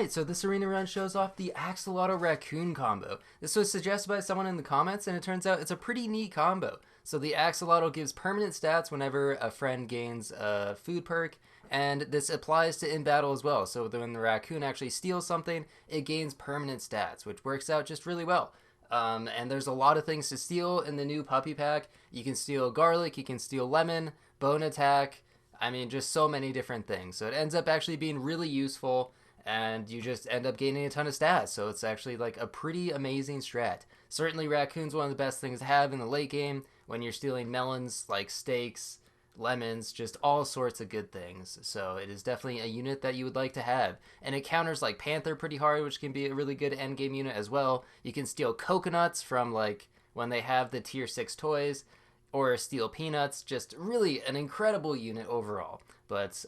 Alright, so this arena run shows off the Axolotl Raccoon combo. This was suggested by someone in the comments, and it turns out it's a pretty neat combo. So the Axolotl gives permanent stats whenever a friend gains a food perk, and this applies to in battle as well. So when the Raccoon actually steals something, it gains permanent stats, which works out just really well. And there's a lot of things to steal in the new puppy pack. You can steal garlic, you can steal lemon, bone attack. I mean, just so many different things. So it ends up actually being really useful, and you just end up gaining a ton of stats. So it's actually like a pretty amazing strat. Certainly, Raccoon's one of the best things to have in the late game when you're stealing melons, like steaks, lemons, just all sorts of good things. So it is definitely a unit that you would like to have. And it counters like Panther pretty hard, which can be a really good end game unit as well. You can steal coconuts from like when they have the tier 6 toys, or steal peanuts. Just really an incredible unit overall. But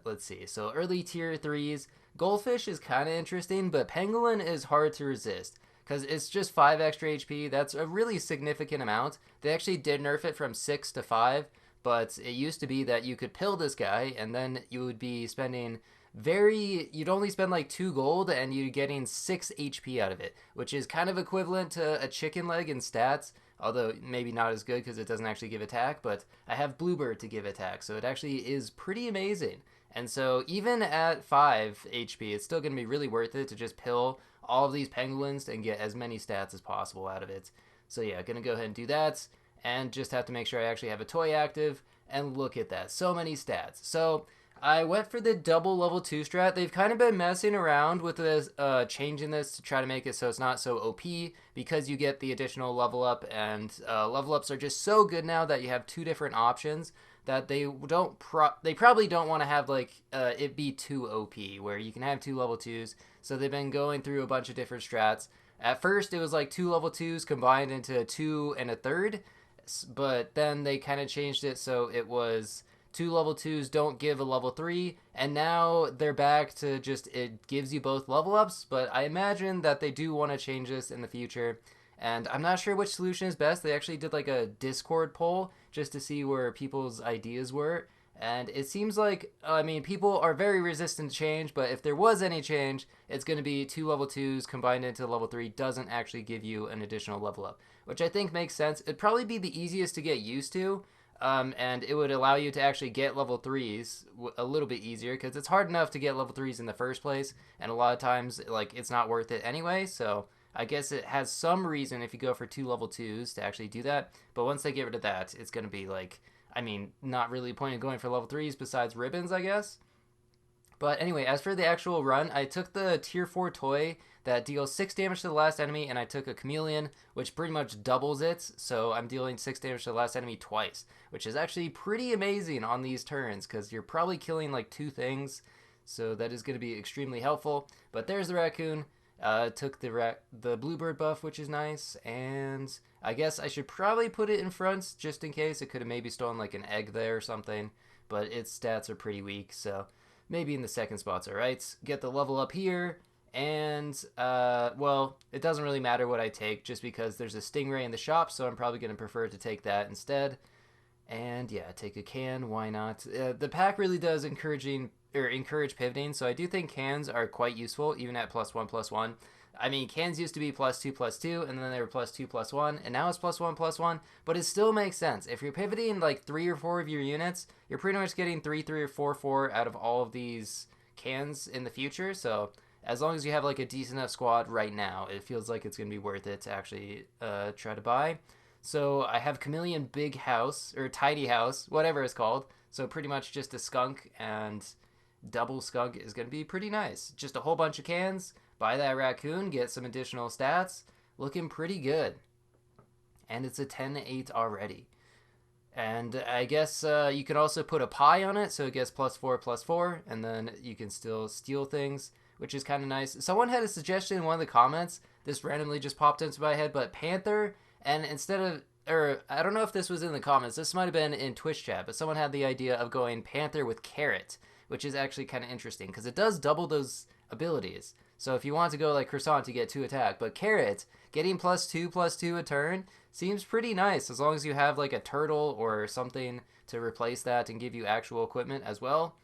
let's see. So early tier 3s, Goldfish is kind of interesting, but Pangolin is hard to resist because it's just 5 extra HP. That's a really significant amount. They actually did nerf it from 6 to 5, but it used to be that you could pill this guy and then you would be spending you'd only spend like 2 gold and you're getting 6 HP out of it, which is kind of equivalent to a chicken leg in stats, although maybe not as good because it doesn't actually give attack, but I have Bluebird to give attack, so it actually is pretty amazing. And so even at 5 HP, it's still going to be really worth it to just pill all of these pangolins and get as many stats as possible out of it. So yeah, going to go ahead and do that, and just have to make sure I actually have a toy active, and look at that, so many stats. So I went for the double level 2 strat. They've kind of been messing around with this, changing this to try to make it so it's not so OP, because you get the additional level up, and level ups are just so good now that you have 2 different options that they probably don't want to have like it be too OP, where you can have 2 level 2s. So they've been going through a bunch of different strats. At first it was like 2 level 2s combined into 2 and a third, but then they kind of changed it so it was 2 level 2s don't give a level 3, and now they're back to just it gives you both level ups, but I imagine that they do want to change this in the future, and I'm not sure which solution is best. They actually did like a Discord poll just to see where people's ideas were, and it seems like, I mean, people are very resistant to change, but if there was any change, it's going to be 2 level 2s combined into level 3 doesn't actually give you an additional level up, which I think makes sense. It'd probably be the easiest to get used to, and it would allow you to actually get level 3s a little bit easier, because it's hard enough to get level 3s in the first place, and a lot of times like it's not worth it anyway. So I guess it has some reason if you go for 2 level 2s to actually do that, but once they get rid of that, it's going to be like, I mean, not really a point in going for level 3s besides ribbons, I guess. But anyway, as for the actual run, I took the tier 4 toy that deals 6 damage to the last enemy, and I took a chameleon, which pretty much doubles it, so I'm dealing 6 damage to the last enemy twice, which is actually pretty amazing on these turns, because you're probably killing like 2 things, so that is going to be extremely helpful. But there's the Raccoon. Took the Bluebird buff, which is nice, and I guess I should probably put it in front just in case. It could have maybe stolen like an egg there or something, but its stats are pretty weak, so maybe in the second spot's alright. Get the level up here, and well, it doesn't really matter what I take just because there's a Stingray in the shop, so I'm probably going to prefer to take that instead. And yeah, take a can, why not? The pack really does encourage pivoting, so I do think cans are quite useful even at +1/+1. I mean, cans used to be +2/+2, and then they were +2/+1, and now it's +1/+1, but it still makes sense. If you're pivoting like 3 or 4 of your units, you're pretty much getting 3, 3, or 4, 4 out of all of these cans in the future, so as long as you have like a decent enough squad right now, it feels like it's going to be worth it to actually try to buy. So I have Chameleon Big House, or Tidy House, whatever it's called, so pretty much just a skunk, and double skunk is going to be pretty nice. Just a whole bunch of cans, buy that Raccoon, get some additional stats, looking pretty good. And it's a 10-8 already. And I guess you could also put a pie on it, so it gets +4/+4, and then you can still steal things, which is kind of nice. Someone had a suggestion in one of the comments, this randomly just popped into my head, but Panther, and instead of, or I don't know if this was in the comments, this might have been in Twitch chat, but someone had the idea of going Panther with Carrot, which is actually kind of interesting, because it does double those abilities. So if you want to go like Croissant to get 2 attack, but Carrot, getting +2/+2 a turn seems pretty nice, as long as you have like a turtle or something to replace that and give you actual equipment as well.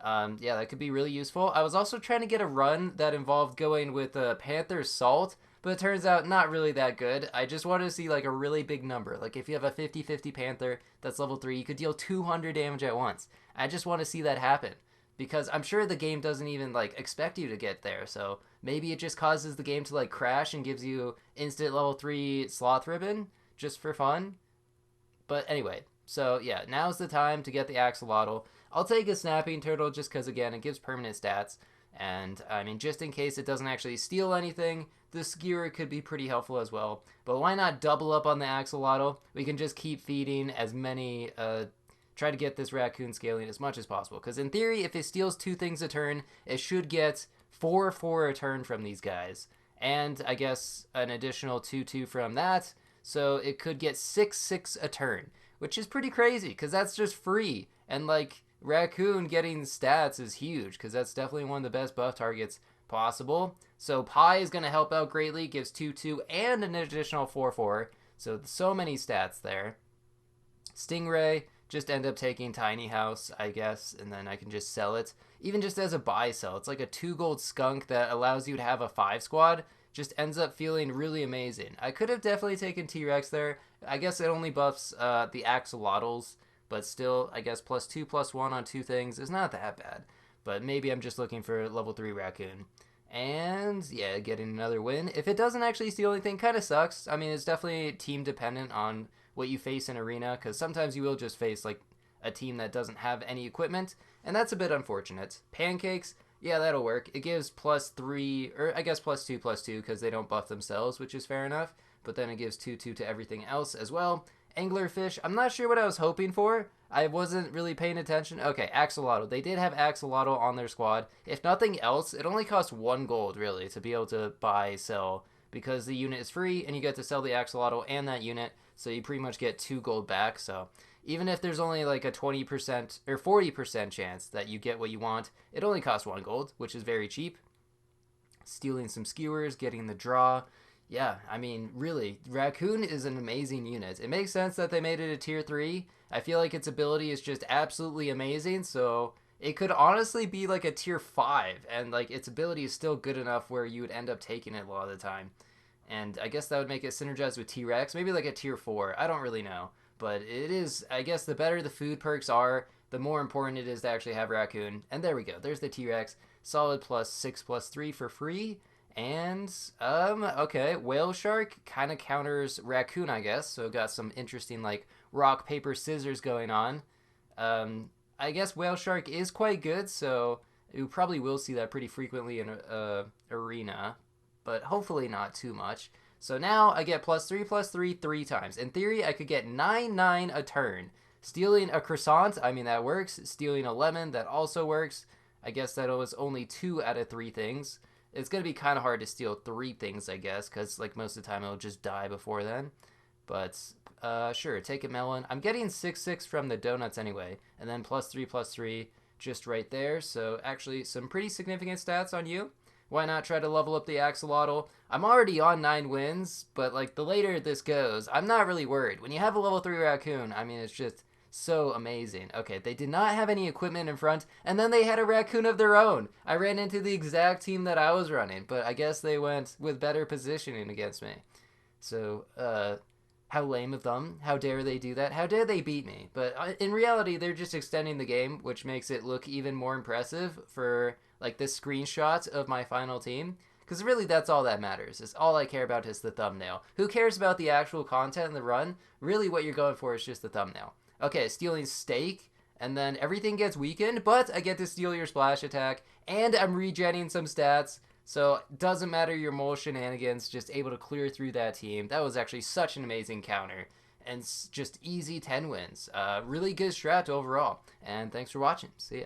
Yeah, that could be really useful. I was also trying to get a run that involved going with Panther Salt, but it turns out not really that good. I just wanted to see like a really big number. Like if you have a 50-50 Panther that's level 3, you could deal 200 damage at once. I just want to see that happen because I'm sure the game doesn't even like expect you to get there. So maybe it just causes the game to like crash and gives you instant level 3 Sloth Ribbon just for fun. But anyway, so yeah, now's the time to get the Axolotl. I'll take a Snapping Turtle just because, again, it gives permanent stats. And, I mean, just in case it doesn't actually steal anything, the Skewer could be pretty helpful as well. But why not double up on the Axolotl? We can just keep feeding as many, try to get this Raccoon scaling as much as possible. Because in theory, if it steals 2 things a turn, it should get 4/4 a turn from these guys. And I guess an additional 2/2 from that. So it could get 6/6 a turn, which is pretty crazy because that's just free. And like Raccoon getting stats is huge because that's definitely one of the best buff targets possible. So Pi is going to help out greatly, gives 2/2 and an additional 4/4. So many stats there. Stingray, just end up taking Tiny House, I guess, and then I can just sell it. Even just as a buy sell, it's like a 2 gold skunk that allows you to have a 5 squad. Just ends up feeling really amazing. I could have definitely taken T-Rex there. I guess it only buffs the Axolotls, but still, I guess +2/+1 on 2 things is not that bad. But maybe I'm just looking for level 3 Raccoon. And yeah, getting another win. If it doesn't actually steal anything, kind of sucks. I mean, it's definitely team dependent on what you face in arena, because sometimes you will just face like a team that doesn't have any equipment, and that's a bit unfortunate. Pancakes, yeah, that'll work. It gives +3, or I guess +2/+2, because they don't buff themselves, which is fair enough. But then it gives 2/2 to everything else as well. Anglerfish, I'm not sure what I was hoping for. I wasn't really paying attention. Okay, Axolotl. They did have Axolotl on their squad. If nothing else, it only costs 1 gold, really, to be able to buy, sell, because the unit is free, and you get to sell the Axolotl and that unit, so you pretty much get 2 gold back. So even if there's only like a 20% or 40% chance that you get what you want, it only costs 1 gold, which is very cheap. Stealing some skewers, getting the draw. Yeah, I mean, really, Raccoon is an amazing unit. It makes sense that they made it a tier 3. I feel like its ability is just absolutely amazing, so it could honestly be like a tier 5, and like its ability is still good enough where you would end up taking it a lot of the time. And I guess that would make it synergize with T-Rex, maybe like a tier 4. I don't really know. But it is, I guess, the better the food perks are, the more important it is to actually have Raccoon. And there we go. There's the T-Rex. Solid +6/+3 for free. And, okay, Whale Shark kind of counters Raccoon, I guess. So got some interesting, like, rock, paper, scissors going on. I guess Whale Shark is quite good, so you probably will see that pretty frequently in arena. But hopefully not too much. So now I get +3/+3 3 times. In theory, I could get 9/9 a turn. Stealing a croissant, I mean, that works. Stealing a lemon, that also works. I guess that was only 2 out of 3 things. It's going to be kind of hard to steal 3 things, I guess, because like most of the time it'll just die before then. But sure, take a melon. I'm getting 6/6 from the donuts anyway. And then +3/+3 just right there. So actually some pretty significant stats on you. Why not try to level up the Axolotl? I'm already on 9 wins, but like the later this goes, I'm not really worried. When you have a level 3 Raccoon, I mean, it's just so amazing. Okay, they did not have any equipment in front, and then they had a Raccoon of their own. I ran into the exact team that I was running, but I guess they went with better positioning against me. So, how lame of them. How dare they do that? How dare they beat me? But in reality, they're just extending the game, which makes it look even more impressive for like this screenshot of my final team. Because really, that's all that matters. Is all I care about is the thumbnail. Who cares about the actual content in the run? Really, what you're going for is just the thumbnail. Okay, stealing steak, and then everything gets weakened, but I get to steal your splash attack, and I'm regenning some stats. So doesn't matter your mole shenanigans, just able to clear through that team. That was actually such an amazing counter. And just easy 10 wins. Really good strat overall. And thanks for watching. See ya.